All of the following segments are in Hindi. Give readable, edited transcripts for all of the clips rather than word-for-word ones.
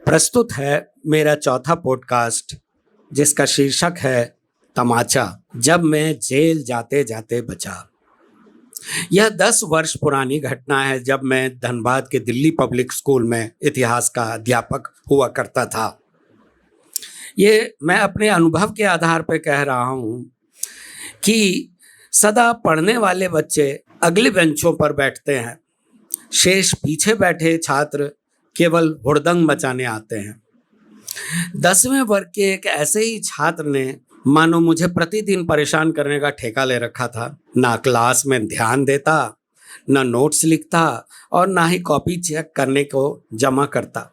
प्रस्तुत है मेरा चौथा पॉडकास्ट जिसका शीर्षक है तमाचा, जब मैं जेल जाते जाते बचा। यह 10 वर्ष पुरानी घटना है जब मैं धनबाद के दिल्ली पब्लिक स्कूल में इतिहास का अध्यापक हुआ करता था। ये मैं अपने अनुभव के आधार पर कह रहा हूँ कि सदा पढ़ने वाले बच्चे अगले बेंचों पर बैठते हैं, शेष पीछे बैठे छात्र केवल हुड़दंग मचाने आते हैं। 10वें वर्ग के एक ऐसे ही छात्र ने मानो मुझे प्रतिदिन परेशान करने का ठेका ले रखा था। ना क्लास में ध्यान देता, ना नोट्स लिखता और ना ही कॉपी चेक करने को जमा करता।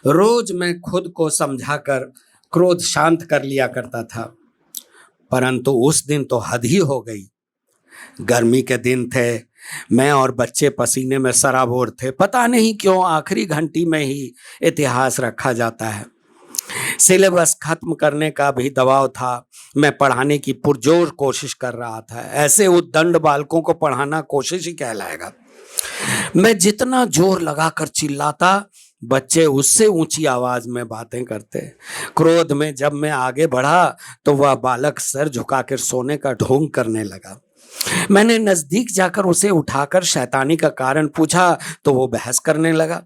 रोज मैं खुद को समझाकर क्रोध शांत कर लिया करता था, परंतु उस दिन तो हद ही हो गई। गर्मी के दिन थे, मैं और बच्चे पसीने में सराबोर थे। पता नहीं क्यों आखिरी घंटी में ही इतिहास रखा जाता है। सिलेबस खत्म करने का भी दबाव था। मैं पढ़ाने की पुरजोर कोशिश कर रहा था। ऐसे उद्दंड बालकों को पढ़ाना कोशिश ही कहलाएगा। मैं जितना जोर लगाकर चिल्लाता, बच्चे उससे ऊंची आवाज में बातें करते। क्रोध में जब मैं आगे बढ़ा तो वह बालक सर झुकाकर सोने का ढोंग करने लगा। मैंने नजदीक जाकर उसे उठाकर शैतानी का कारण पूछा तो वो बहस करने लगा।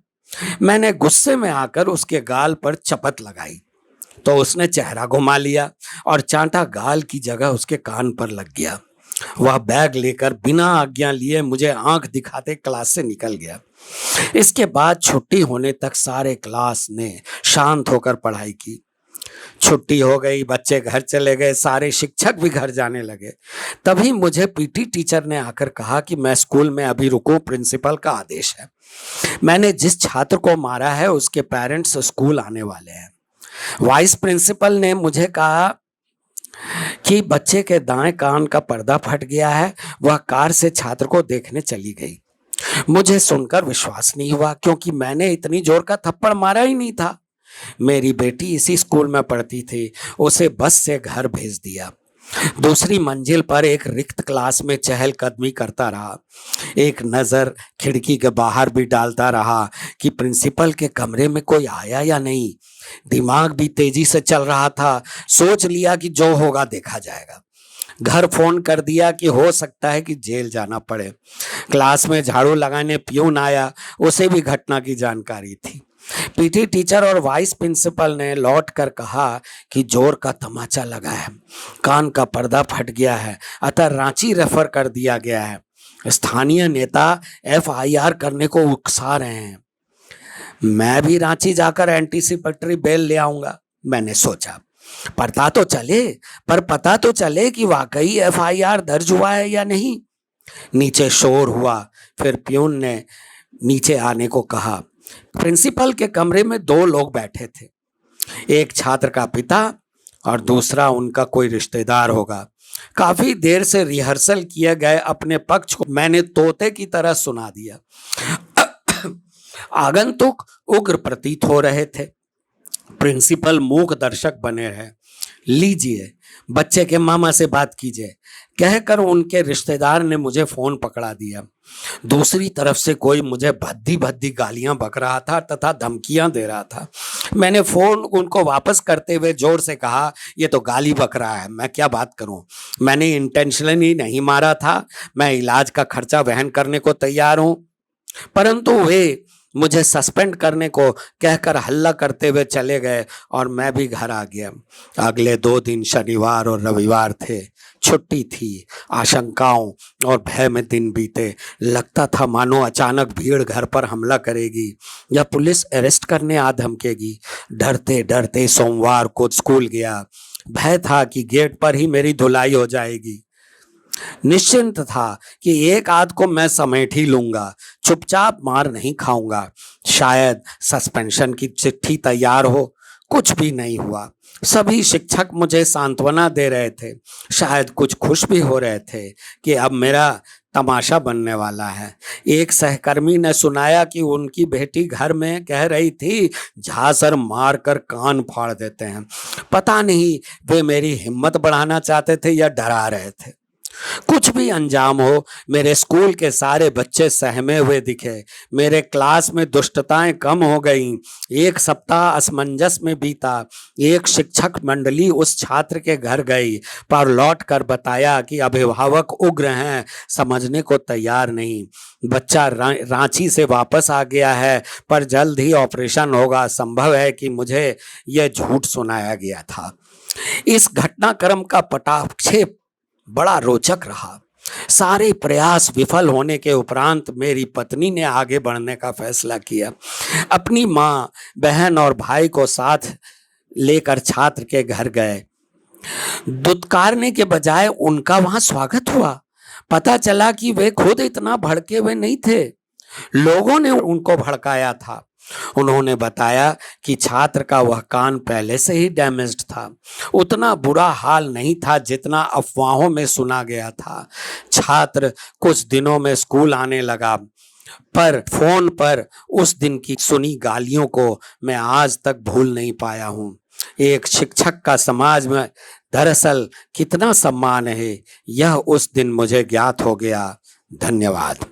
मैंने गुस्से में आकर उसके गाल पर चपत लगाई तो उसने चेहरा घुमा लिया और चांटा गाल की जगह उसके कान पर लग गया। वह बैग लेकर बिना आज्ञा लिए मुझे आंख दिखाते क्लास से निकल गया। इसके बाद छुट्टी होने तक सारे क्लास ने शांत होकर पढ़ाई की। छुट्टी हो गई, बच्चे घर चले गए, सारे शिक्षक भी घर जाने लगे। तभी मुझे पीटी टीचर ने आकर कहा कि मैं स्कूल में अभी रुकूं, प्रिंसिपल का आदेश है। मैंने जिस छात्र को मारा है उसके पेरेंट्स स्कूल आने वाले हैं। वाइस प्रिंसिपल ने मुझे कहा कि बच्चे के दाएं कान का पर्दा फट गया है। वह कार से छात्र को देखने चली गई। मुझे सुनकर विश्वास नहीं हुआ क्योंकि मैंने इतनी जोर का थप्पड़ मारा ही नहीं था। मेरी बेटी इसी स्कूल में पढ़ती थी, उसे बस से घर भेज दिया। दूसरी मंजिल पर एक रिक्त क्लास में चहलकदमी करता रहा। एक नजर खिड़की के बाहर भी डालता रहा कि प्रिंसिपल के कमरे में कोई आया या नहीं। दिमाग भी तेजी से चल रहा था। सोच लिया कि जो होगा देखा जाएगा। घर फोन कर दिया कि हो सकता है कि जेल जाना पड़े। क्लास में झाड़ू लगाने प्यून आया, उसे भी घटना की जानकारी थी। पीटी टीचर और वाइस प्रिंसिपल ने लौट कर कहा कि जोर का तमाचा लगा है, कान का पर्दा फट गया है, अतः रांची रेफर कर दिया गया है। स्थानीय नेता एफआईआर करने को उकसा रहे हैं। मैं भी रांची जाकर एंटीसिपेटरी बेल ले आऊंगा, मैंने सोचा। पता तो चले कि वाकई एफआईआर दर्ज हुआ है या नहीं। नीचे शोर हुआ। फिर प्यून ने नीचे आने को कहा। प्रिंसिपल के कमरे में 2 लोग बैठे थे, एक छात्र का पिता और दूसरा उनका कोई रिश्तेदार होगा। काफी देर से रिहर्सल किए गए अपने पक्ष को मैंने तोते की तरह सुना दिया। आगंतुक उग्र प्रतीत हो रहे थे। प्रिंसिपल मूक दर्शक बने रहे। लीजिए, बच्चे के मामा से बात कीजिए, कहकर उनके रिश्तेदार ने मुझे फोन पकड़ा दिया। दूसरी तरफ से कोई मुझे भद्दी भद्दी गालियां बक रहा था तथा धमकियां दे रहा था। मैंने फोन उनको वापस करते हुए जोर से कहा, ये तो गाली बक रहा है, मैं क्या बात करूं? मैंने इंटेंशनली नहीं मारा था, मैं इलाज का खर्चा वहन करने को तैयार हूं। परंतु वे मुझे सस्पेंड करने को कहकर हल्ला करते हुए चले गए और मैं भी घर आ गया। अगले 2 दिन शनिवार और रविवार थे। छुट्टी थी। आशंकाओं और भय में दिन बीते। लगता था मानो अचानक भीड़ घर पर हमला करेगी या पुलिस अरेस्ट करने आ धमकेगी। डरते डरते सोमवार को स्कूल गया। भय था कि गेट पर ही मेरी धुलाई हो जाएगी। निश्चिंत था कि एक आध को मैं समेट ही लूंगा, चुपचाप मार नहीं खाऊंगा। शायद सस्पेंशन की चिट्ठी तैयार हो। कुछ भी नहीं हुआ। सभी शिक्षक मुझे सांत्वना दे रहे थे, शायद कुछ खुश भी हो रहे थे कि अब मेरा तमाशा बनने वाला है। एक सहकर्मी ने सुनाया कि उनकी बेटी घर में कह रही थी, झांसर मार कर कान फाड़ देते हैं। पता नहीं वे मेरी हिम्मत बढ़ाना चाहते थे या डरा रहे थे। कुछ भी अंजाम हो, मेरे स्कूल के सारे बच्चे सहमे हुए दिखे। मेरे क्लास में दुष्टताएं कम हो गईं। एक सप्ताह असमंजस में बीता। एक शिक्षक मंडली उस छात्र के घर गई, पर लौट कर बताया कि अभिभावक उग्र हैं, समझने को तैयार नहीं। बच्चा रांची से वापस आ गया है, पर जल्द ही ऑपरेशन होगा। संभव है कि मुझे यह झूठ सुनाया गया था। इस घटनाक्रम का पटाक्षेप बड़ा रोचक रहा। सारे प्रयास विफल होने के उपरांत मेरी पत्नी ने आगे बढ़ने का फैसला किया। अपनी माँ, बहन और भाई को साथ लेकर छात्र के घर गए। दुत्कारने के बजाय उनका वहां स्वागत हुआ। पता चला कि वे खुद इतना भड़के हुए नहीं थे, लोगों ने उनको भड़काया था। उन्होंने बताया कि छात्र का वह कान पहले से ही डैमेज्ड था। उतना बुरा हाल नहीं था जितना अफवाहों में सुना गया था। छात्र कुछ दिनों में स्कूल आने लगा, पर फोन पर उस दिन की सुनी गालियों को मैं आज तक भूल नहीं पाया हूँ। एक शिक्षक का समाज में दरअसल कितना सम्मान है, यह उस दिन मुझे ज्ञात हो गया। धन्यवाद।